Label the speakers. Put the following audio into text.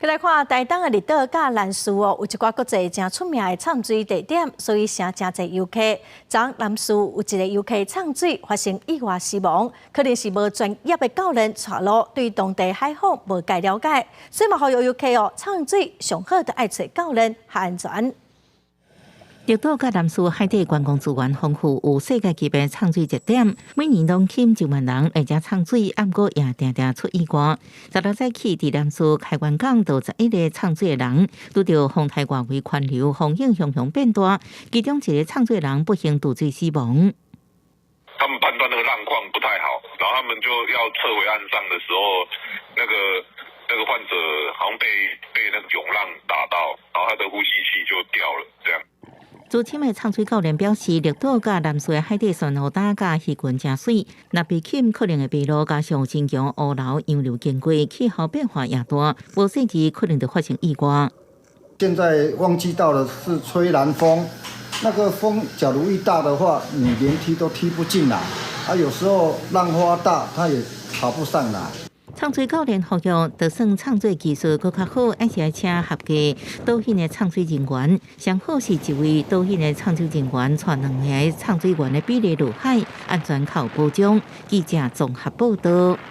Speaker 1: 再来看台东的绿岛甲南屿哦，有一寡国际真出名的畅水地点，所以成真侪游客。昨南屿有一个游客畅水发生意外死亡，可能是无专业的教练带路，对当地海况无介了解，所以嘛，呼吁游客哦畅水上好就爱找教练较安全。
Speaker 2: 绿岛甲南屿海底观光资源丰富，有世界级的畅水热点，每年拢吸引1万人来遮畅水，暗过也定定出意外。16早起，伫南屿开元港有11个畅水的人，拄到风台外围环流，风影熊熊变大，其中一个畅水人不幸渡水死亡。
Speaker 3: 他们判断那个浪况不太好，然后他们就要撤回岸上的时候，那个患者好像被那个涌浪打到，然后他的呼吸器就掉了，这样。
Speaker 2: 资深的畅水教练表示，绿岛甲南屿的海底酸雨打甲鱼群真水，若被浸可能会疲劳，加上真强乌流洋流经过，气候变化也大，无细期可能就发生意外。
Speaker 4: 现在旺季到了，是吹南风，那个风假如一大的话，你连踢都踢不进来，有时候浪花大，它也爬不上来。
Speaker 2: 畅水教练呼吁，就算畅水技术搁较好，还是要请合格导引的畅水人员。上好是一位导引的畅水人员，带2名畅水员的比例入海，安全靠保障。记者综合报道。